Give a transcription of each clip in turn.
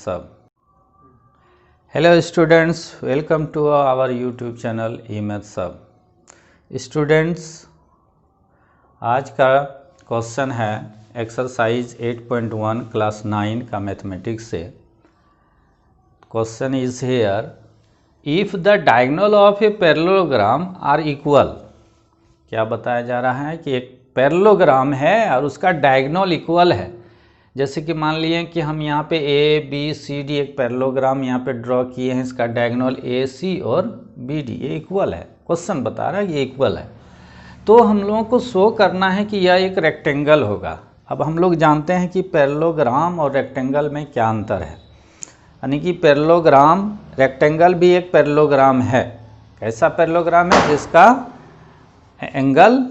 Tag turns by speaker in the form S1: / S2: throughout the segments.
S1: Sub. Hello students, welcome to our YouTube channel eMath Sub. Students, आज का question है exercise 8.1 class 9 का mathematics से. Question is here, if the diagonal of a parallelogram are equal. क्या बताया जा रहा है कि एक पैरेललोग्राम है और उसका डायगोनल इक्वल है. जैसे कि मान लिए कि हम यहाँ पे ए बी सी डी एक पैरेललोग्राम यहाँ पे ड्रॉ किए हैं, इसका डायगोनल ए सी और बी डी ये इक्वल है. क्वेश्चन बता रहा है ये इक्वल है, तो हम लोगों को शो करना है कि यह एक रेक्टेंगल होगा. अब हम लोग जानते हैं कि पैरेललोग्राम और रेक्टेंगल में क्या अंतर है. यानी कि पैरेललोग्राम, रेक्टेंगल भी एक पैरेललोग्राम है. कैसा पैरेललोग्राम है? जिसका एंगल,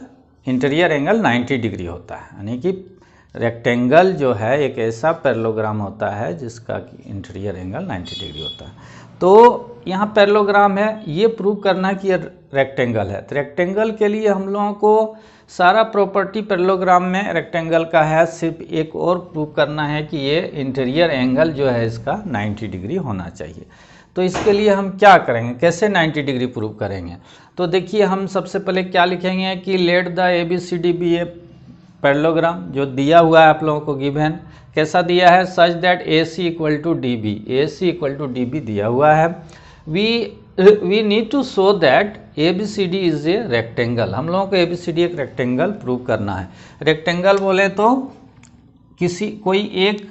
S1: इंटीरियर एंगल 90 डिग्री होता है. यानी कि रेक्टेंगल जो है एक ऐसा पैरेललोग्राम होता है जिसका इंटीरियर एंगल 90 डिग्री होता है. तो यहाँ पैरेललोग्राम है, ये प्रूव करना है कि ये रेक्टेंगल है. तो रेक्टेंगल के लिए हम लोगों को सारा प्रॉपर्टी पैरेललोग्राम में रेक्टेंगल का है, सिर्फ एक और प्रूव करना है कि ये इंटीरियर एंगल जो है इसका 90 डिग्री होना चाहिए. तो इसके लिए हम क्या करेंगे, कैसे 90 डिग्री प्रूव करेंगे? तो देखिए, हम सबसे पहले क्या लिखेंगे कि let the A B C D B a parallelogram. जो दिया हुआ है आप लोगों को गिवन, कैसा दिया है? Such that A C equal to D B. A C equal to D B दिया हुआ है. We need to show that A B C D is a rectangle. हम लोगों को ए बी सी डी एक रेक्टेंगल प्रूव करना है. Rectangle बोले तो कोई एक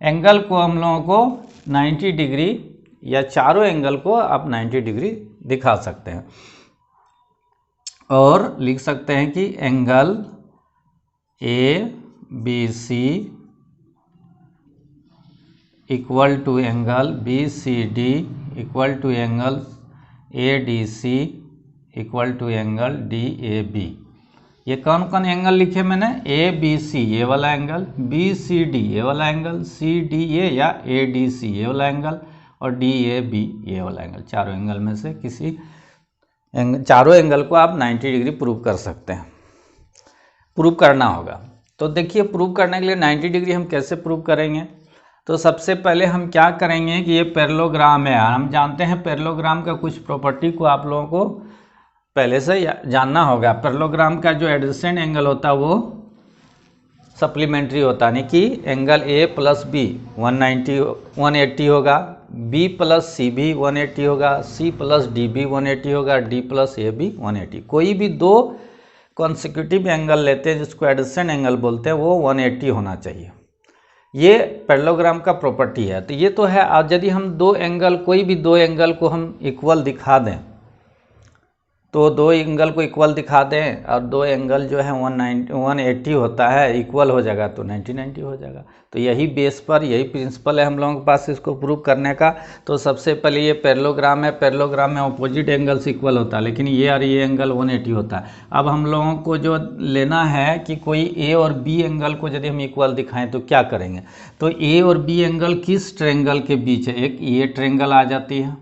S1: एंगल को हम लोगों को 90 डिग्री या चारों एंगल को आप 90 डिग्री दिखा सकते हैं और लिख सकते हैं कि angle A B C equal to angle B C D equal to angle A D C equal to angle D A B. ये कौन कौन एंगल लिखे मैंने? ए बी सी ये वाला एंगल, बी सी डी ये वाला एंगल, सी डी ए या ए डी सी ये वाला एंगल और डी ए बी ये वाला एंगल. चारों एंगल में से किसी चारों एंगल को आप 90 डिग्री प्रूव कर सकते हैं, प्रूव करना होगा. तो देखिए, प्रूव करने के लिए 90 डिग्री हम कैसे प्रूव करेंगे? तो सबसे पहले हम क्या करेंगे कि ये पैरेललोग्राम है. हम जानते हैं पैरेललोग्राम का कुछ प्रॉपर्टी को आप लोगों को पहले से जानना होगा. पैरेललोग्राम का जो एडजेसेंट एंगल होता है वो सप्लीमेंट्री होता है. यानी कि एंगल ए प्लस बी 180 होगा, बी प्लस सी भी 180 होगा, सी प्लस डी भी 180 होगा, डी प्लस ए भी 180. कोई भी दो कॉन्सिक्यूटिव एंगल लेते हैं जिसको एडजेसेंट एंगल बोलते हैं, वो 180 होना चाहिए. ये पैरेललोग्राम का प्रॉपर्टी है. तो ये तो है. और यदि हम कोई भी दो एंगल को हम इक्वल दिखा दें, तो दो एंगल को इक्वल दिखा दें और दो एंगल जो है 180 होता है, इक्वल हो जाएगा तो 90 हो जाएगा. तो यही बेस पर, यही प्रिंसिपल है हम लोगों के पास इसको प्रूव करने का. तो सबसे पहले ये पैरेललोग्राम है. पैरेललोग्राम में अपोजिट एंगल्स इक्वल होता है, लेकिन ये और ये एंगल 180 होता है. अब हम लोगों को जो लेना है कि कोई ए और बी एंगल को यदि हम इक्वल दिखाएं तो क्या करेंगे? तो ए और बी एंगल किस ट्रायंगल के बीच है? एक ये ट्रायंगल आ जाती है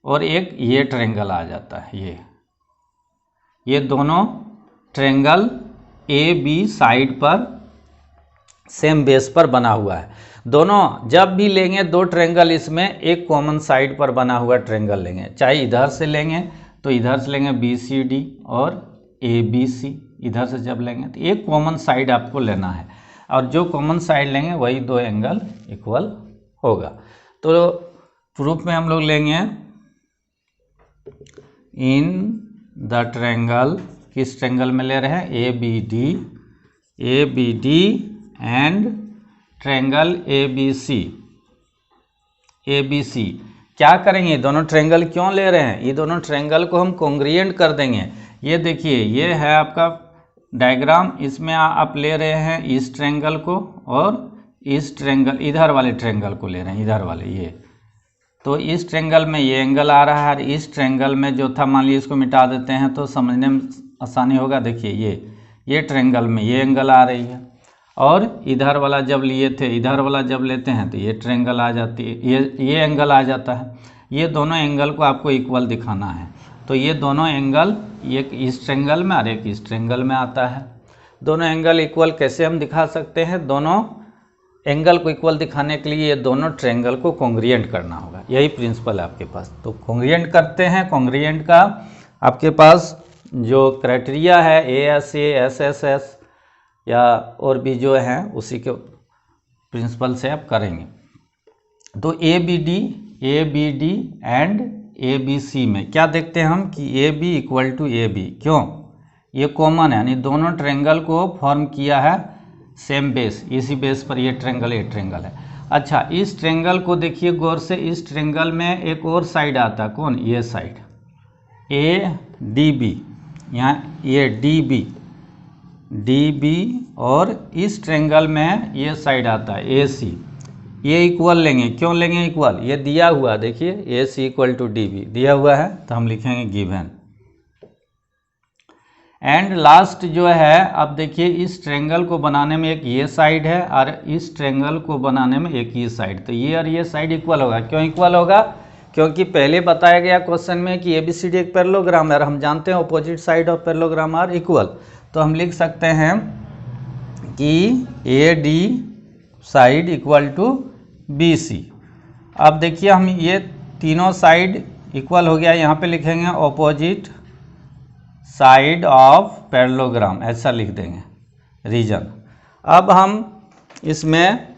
S1: और एक ये ट्रायंगल आ जाता है. ये दोनों ट्रायंगल ए बी साइड पर सेम बेस पर बना हुआ है. दोनों जब भी लेंगे दो ट्रायंगल, इसमें एक कॉमन साइड पर बना हुआ ट्रायंगल लेंगे. चाहे इधर से लेंगे तो इधर से लेंगे बी सी डी और ए बी सी. इधर से जब लेंगे तो एक कॉमन साइड आपको लेना है और जो कॉमन साइड लेंगे वही दो एंगल इक्वल होगा. तो प्रूफ में हम लोग लेंगे इन द ट्रायंगल, किस ट्रायंगल में ले रहे हैं? A B D and triangle A B C. क्या करेंगे? दोनों ट्रायंगल क्यों ले रहे हैं? ये दोनों ट्रायंगल को हम कॉन्ग्रुएंट कर देंगे. ये देखिए, ये है आपका डायग्राम. इसमें आप ले रहे हैं इस ट्रायंगल को और इस ट्रायंगल, इधर वाले ट्रायंगल को ले रहे हैं, इधर वाले ये. तो इस ट्रायंगल में ये एंगल आ रहा है और इस ट्रायंगल में जो था, मान लीजिए इसको मिटा देते हैं तो समझने में आसानी होगा. देखिए, ये ट्रायंगल में ये एंगल आ रही है और इधर वाला जब लिए थे, इधर वाला जब लेते हैं तो ये ट्रायंगल आ जाती है, ये एंगल आ जाता है. ये दोनों एंगल को आपको इक्वल दिखाना है. तो ये दोनों एंगल, एक इस ट्रायंगल में और एक इस ट्रायंगल में आता है. दोनों एंगल इक्वल कैसे हम दिखा सकते हैं? दोनों एंगल को इक्वल दिखाने के लिए ये दोनों ट्रायंगल को कॉन्ग्रुएंट करना होगा, यही प्रिंसिपल है आपके पास। तो कॉन्ग्रुएंट करते हैं। कॉन्ग्रुएंट का आपके पास जो क्राइटेरिया है ASA SSS या और भी जो हैं उसी के प्रिंसिपल से आप करेंगे। तो ABD एंड ABC में क्या देखते हैं हम कि AB इक्वल टू AB, क्यों? ये कॉमन है, यानी दोनों ट्रायंगल को फॉर्म किया है सेम बेस, इसी बेस पर ये ट्रायंगल है। अच्छा, इस ट्रायंगल को देखिए गौर से, इस ट्रायंगल में एक और साइड आता है, कौन? ये साइड ADB, यहाँ ये DB और इस ट्रायंगल में ये साइड आता है AC। ये इक्वल लेंगे, क्यों लेंगे इक्वल? ये दिया हुआ, देखिए AC इक्वल टू DB दिया हुआ है, तो हम लिखेंगे गिवन। एंड लास्ट जो है, अब देखिए इस ट्रायंगल को बनाने में एक ये साइड है और इस ट्रायंगल को बनाने में एक ये साइड, तो ये और ये साइड इक्वल होगा। क्यों इक्वल होगा? क्योंकि पहले बताया गया क्वेश्चन में कि ABCD एक पैरेललोग्राम है और हम जानते हैं opposite side of parallelogram are equal. तो हम लिख सकते हैं कि AD side equal to BC। अब देखिए हम ये तीनों साइड इक्वल हो गया, यहाँ पे लिखेंगे ऑपोजिट साइड ऑफ पैरेललोग्राम, ऐसा लिख देंगे रीजन। अब हम इसमें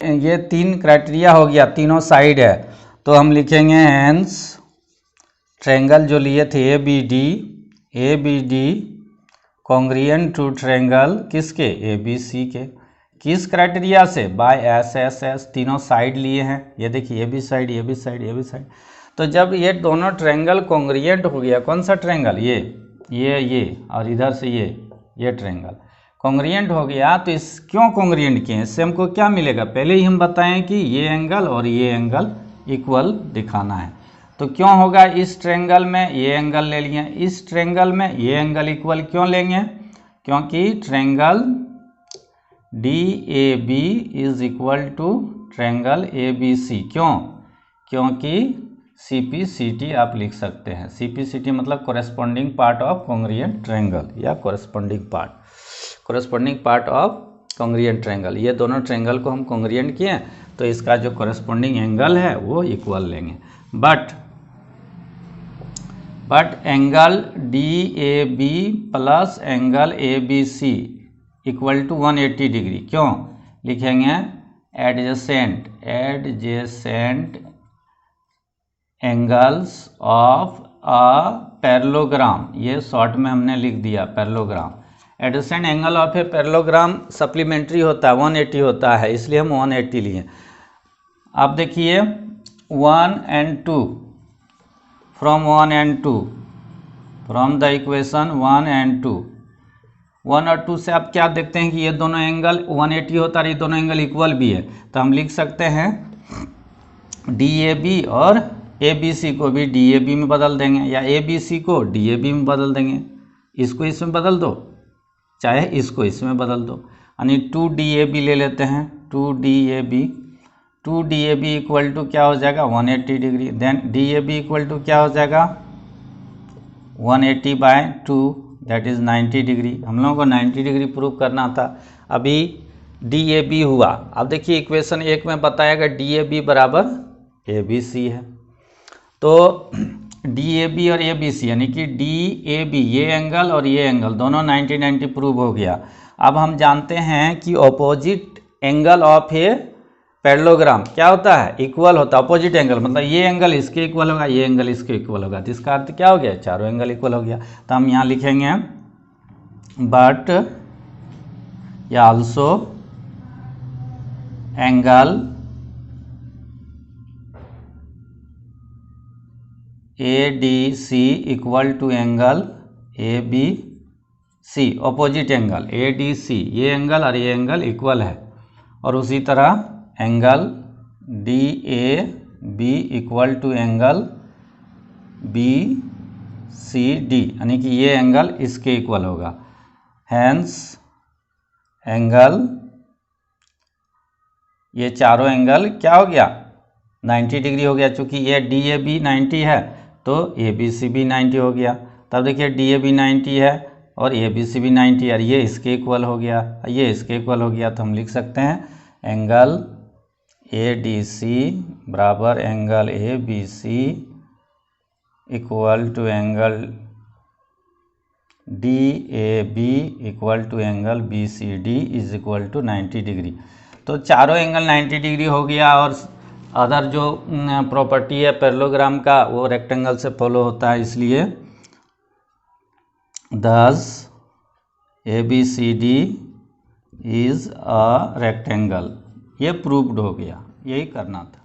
S1: ये तीन क्राइटेरिया हो गया, तीनों साइड है, तो हम लिखेंगे हेंस ट्रायंगल जो लिए थे ABD कॉन्ग्रुएंट टू ट्रायंगल किसके? ABC के। किस क्राइटेरिया से? बाय SSS, तीनों साइड लिए हैं, ये देखिए AB साइड। तो जब ये दोनों ट्रायंगल कॉन्ग्रुएंट हो गया, कौन सा ट्रायंगल? ये और इधर से ये ट्रायंगल कॉन्ग्रुएंट हो गया, तो इस क्यों कॉन्ग्रुएंट किए? इससे हमको क्या मिलेगा? पहले ही हम बताएं कि ये एंगल और ये एंगल इक्वल दिखाना है। तो क्यों होगा? इस ट्रायंगल में ये एंगल ले लिए, इस ट्रायंगल में ये एंगल इक्वल क्यों लेंगे? क्योंकि triangle DAB is equal to triangle ABC। क्यों? क्योंकि CPCT आप लिख सकते हैं। CPCT मतलब corresponding part of congruent triangle या corresponding part of congruent triangle. ये दोनों ट्रायंगल को हम कॉन्ग्रुएंट किए, तो इसका जो कोरेस्पॉन्डिंग एंगल है वो इक्वल लेंगे। But angle DAB plus angle ABC equal to 180 degree. क्यों? लिखेंगे adjacent angles of a parallelogram, ये शॉर्ट में हमने लिख दिया parallelogram. Adjacent angle of a parallelogram supplementary होता है, 180 होता है, इसलिए हम 180 लिए। अब देखिए 1 and 2, from 1 and 2, from the equation 1 and 2, 1 और 2 से आप क्या देखते हैं कि ये दोनों एंगल 180 होता है, ये दोनों एंगल इक्वल भी है, तो हम लिख सकते हैं DAB और ABC को भी DAB में बदल देंगे, या ABC को DAB में बदल देंगे। इसको इसमें बदल दो, चाहे इसको इसमें बदल दो, यानी 2DAB ले लेते हैं। 2DAB इक्वल टू क्या हो जाएगा? 180 degree. Then DAB equal to क्या हो जाएगा? 180/2, दैट इज़ 90 डिग्री। हम लोगों को 90 डिग्री प्रूव करना था। अभी DAB हुआ। अब देखिए इक्वेशन 1 में बताया गया DAB बराबर ABC है, तो DAB और ABC यानी कि DAB ये एंगल और ये एंगल दोनों 90-90 प्रूव हो गया। अब हम जानते हैं कि opposite angle of a parallelogram क्या होता है? इक्वल होता है। अपोजिट एंगल मतलब ये एंगल इसके इक्वल होगा, ये एंगल इसके इक्वल होगा, तो इसका अर्थ क्या हो गया? चारों एंगल इक्वल हो गया। तो हम यहाँ लिखेंगे बट या also angle ADC equal to angle ABC, opposite angle ADC, ये एंगल और ये एंगल इक्वल है। और उसी तरह angle DAB equal to angle BCD, यानी कि ये एंगल इसके इक्वल होगा। हैंस एंगल, ये चारों एंगल क्या हो गया? 90 डिग्री हो गया। चूँकि ये DAB 90 है तो ABC भी 90 हो गया। तब देखिए DAB 90 है और ए बी सी भी 90, और ये इसके इक्वल हो गया, ये इसके इक्वल हो गया, तो हम लिख सकते हैं एंगल ए डी सी बराबर angle A B C equal to angle D A B equal to angle B C D is equal to 90 degree. तो चारों एंगल 90 डिग्री हो गया, और अदर जो प्रॉपर्टी है पैरेललोग्राम का वो रेक्टेंगल से फॉलो होता है, इसलिए thus ABCD is a rectangle. ये प्रूव्ड हो गया, यही करना था।